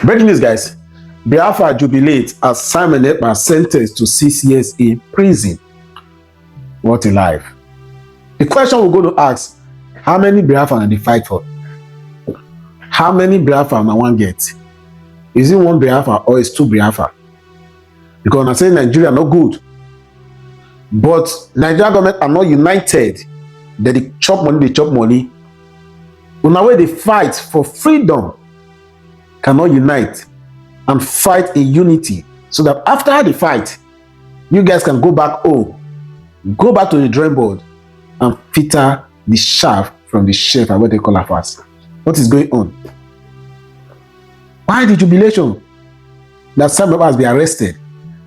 Breaking news, guys. Biafrans Jubilate as Simon Ekpa sentenced to 6 years in prison. What a life. The question we're going to ask, how many Biafrans they fight for? How many Biafrans I want get? Is it one Biafra or is two Biafra? Because I say Nigeria not good. But Nigerian government are not united. They chop money. When way they fight for freedom, cannot unite and fight in unity, so that after the fight, you guys can go back home, go back to the drawing board, and filter the shaft from the chef and what they call us. What is going on? Why the jubilation that some of us be arrested?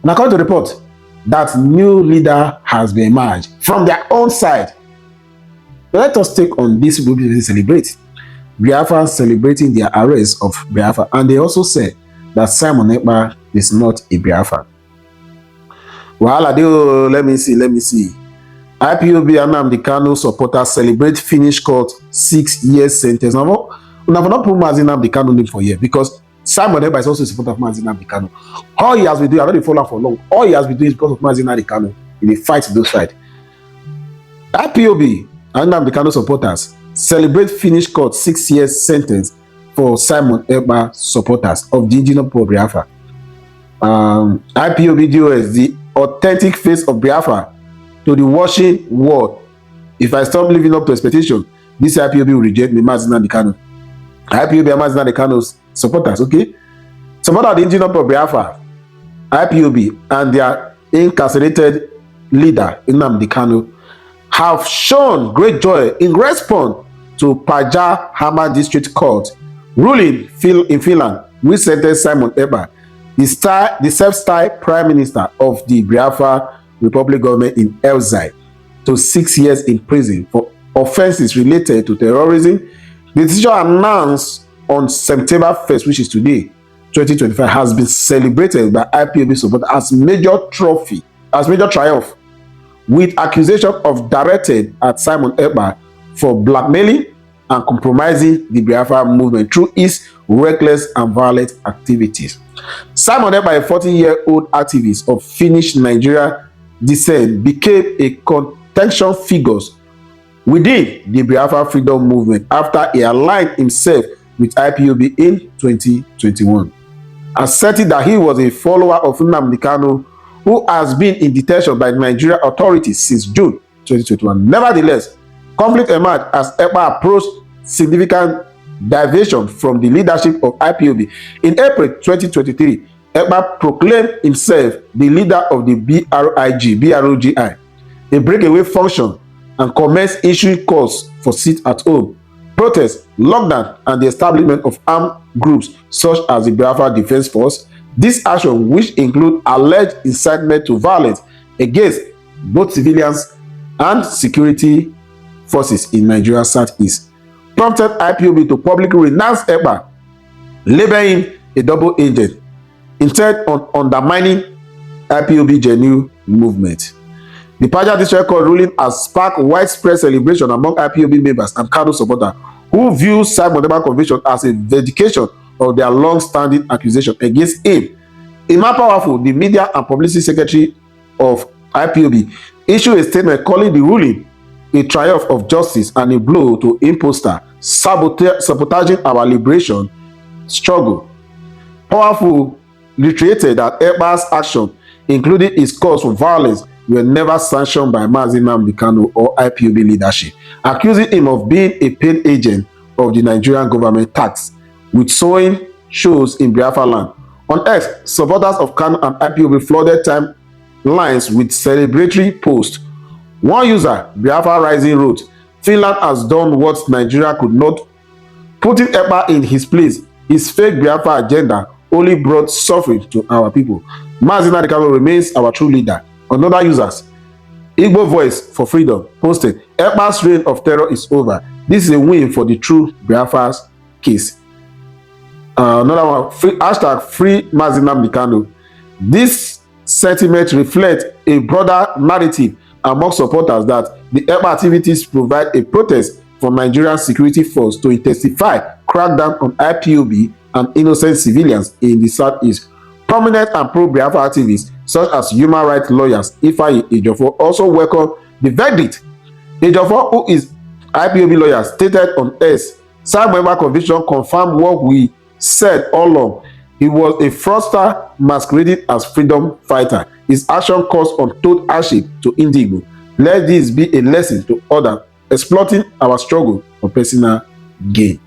And according to the report, that new leader has been emerged from their own side. So let us take on this group to celebrate. Biafra celebrating their arrest of Biafra, and they also said that Simon Ekpa is not a Biafra. Well, let me see. IPOB and Nnamdi Kanu supporters celebrate Finnish court 6 years sentence. Now, we have not put Nnamdi Kanu name for here because Simon Ekpa is also a supporter of Nnamdi Kanu. All he has been doing, I don't follow for long. All he has been doing is because of Nnamdi Kanu in the fight to those sides. IPOB and Nnamdi Kanu supporters celebrate Finnish court 6 years sentence for Simon Ekpa supporters of the indigenous people of Biafra. IPOB DOS, the authentic face of Biafra to the watching world. If I stop living up to expectation, this IPOB will reject me, Nnamdi Kanu. IPOB and Nnamdi Kanu's supporters, okay? Supporters of the indigenous people of Biafra, IPOB, and their incarcerated leader, Nnamdi Kanu, have shown great joy in response to Paja Hamar District Court ruling in Finland, which sentenced Simon Ekpa, the self-styled Prime Minister of the Biafra Republic government in exile, to 6 years in prison for offenses related to terrorism. The decision announced on September 1st, which is today, 2025, has been celebrated by IPOB supporters as major triumph, with accusation of directed at Simon Ekpa for blackmailing and compromising the Biafra movement through his reckless and violent activities. Simon Ekpa, a 40-year-old activist of Finnish Nigeria descent, became a contention figure within the Biafra freedom movement after he aligned himself with IPOB in 2021, asserting that he was a follower of Nnamdi Kanu, who has been in detention by Nigerian authorities since June 2021. Nevertheless, conflict emerged as Ekpa approached significant diversion from the leadership of IPOB. In April 2023, Ekpa proclaimed himself the leader of the BROGI, a breakaway function, and commenced issuing calls for sit-at-home, protests, lockdown, and the establishment of armed groups such as the Biafra Defense Force. This action, which include alleged incitement to violence against both civilians and security forces in Nigeria's southeast, prompted IPOB to publicly renounce Ekpa, labeling him a double agent, intent on undermining IPOB genuine movement. The Paja District Court ruling has sparked widespread celebration among IPOB members and Kanu supporters, who view Simon Ekpa's conviction as a vindication of their long-standing accusation against him. Emma Powerful, the media and publicity secretary of IPOB, issued a statement calling the ruling a triumph of justice and a blow to imposter sabotaging our liberation struggle. Powerful reiterated that Ekpa's action, including his calls for violence, were never sanctioned by Nnamdi Kanu or IPOB leadership, accusing him of being a paid agent of the Nigerian government tax, with sowing shows in Biafra land. On X, supporters of Kanu and IPOB flooded timelines with celebratory posts. One user, Biafra Rising, wrote, "Finland has done what Nigeria could not, putting Ekpa in his place. His fake Biafra agenda only brought suffering to our people. Nnamdi Kanu remains our true leader." Another users, Igbo Voice for Freedom, posted, "Ekpa's reign of terror is over. This is a win for the true Biafra's case." Another one, #free Nnamdi Kanu. This sentiment reflects a broader narrative among supporters that the Ekpa activities provide a protest for Nigerian security force to intensify crackdown on IPOB and innocent civilians in the southeast. Prominent and pro-Biafra activists such as human rights lawyers Ifeanyi Ejiofor also welcomed the verdict. Ejiofor, who is IPOB lawyer, stated on X, Samuel conviction confirmed what we said all along. He was a fraudster masquerading as freedom fighter. His action caused untold hardship to Indigo. Let this be a lesson to others exploiting our struggle for personal gain.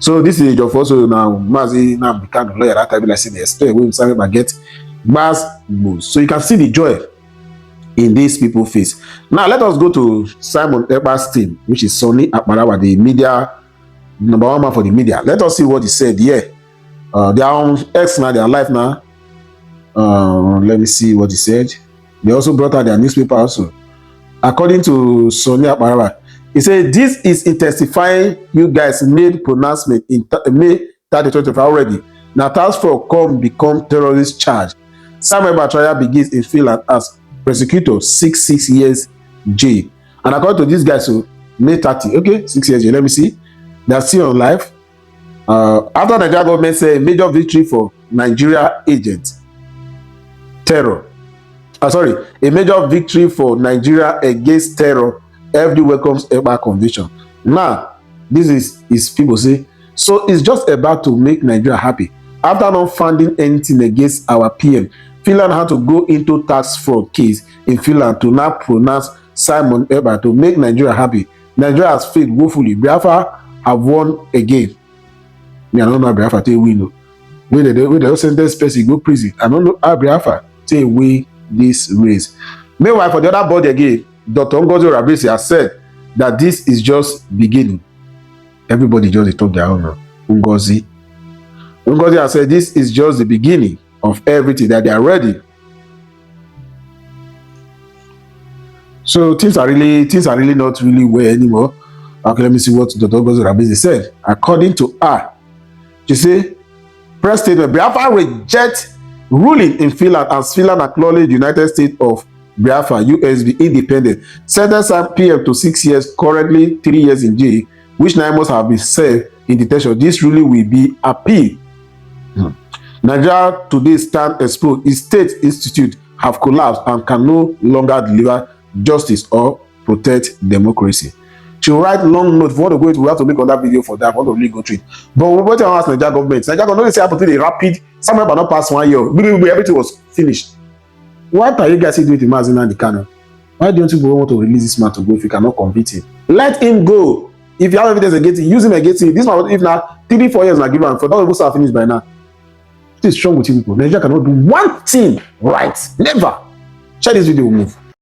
So this is Ejiofor. So now Mazi now become a lawyer that time, like say the explain when Samuel get mass moves. So you can see the joy in these people's face. Now let us go to Simon Ekpa's team, which is Sonny Akparawa, the media number one man for the media. Let us see what he said here. They are on X now, they are live now. Let me see what he said. They also brought out their newspaper also. According to Sonny Akparawa, he said, this is intensifying. You guys made pronouncement in May 2025 already. Now task force come become terrorist charge. Samuel trial begins in Finland as prosecutor 6 years jail. And according to this guy, so May 30, okay, 6 years jail. Let me see. They are still on live. After the Nigeria government said major victory for Nigeria agents. Terror. A major victory for Nigeria against terror. Every welcomes Ekpa conviction. Now, this is people say, so it's just about to make Nigeria happy. After not finding anything against our PM, Finland had to go into tax fraud case in Finland to now pronounce Simon Ekpa to make Nigeria happy. Nigeria has failed woefully. Biafra have won again. Me, I don't know how Biafra take win. When they sentence person go prison, I don't know how Biafra take win this race. Meanwhile, for the other body again, Dr. Ngozi Rabisi has said that this is just beginning. Everybody just talk their own. Ngozi has said this is just the beginning of everything, that they are ready. So things are really not really well anymore. Okay, let me see what Dr. Ngozi Rabisi said. According to her, she said, press statement, Biafra reject ruling in Finland as Finland acknowledged United States of Biafra, USB, independent. Sentence PM to 6 years, currently 3 years in jail, which 9 months have been served in detention. This ruling will be appealed. Nigeria today stand exposed. Its state institute have collapsed and can no longer deliver justice or protect democracy. She will write long note. For what we have to make another video for that. For what really go through it. But what I ask Nigeria government, Nigeria government say happen to the rapid. Somewhere but not past 1 year. Everything was finished. What are you guys doing to Mazina the Kano? Why don't you want to release this man to go if you cannot convict him? Let him go. If you have evidence against him, use him against him. This man, if now 3-4 years now give him for that will start finished by now. It is strong with you people. Nigeria cannot do one thing right. Never. Share this video, move.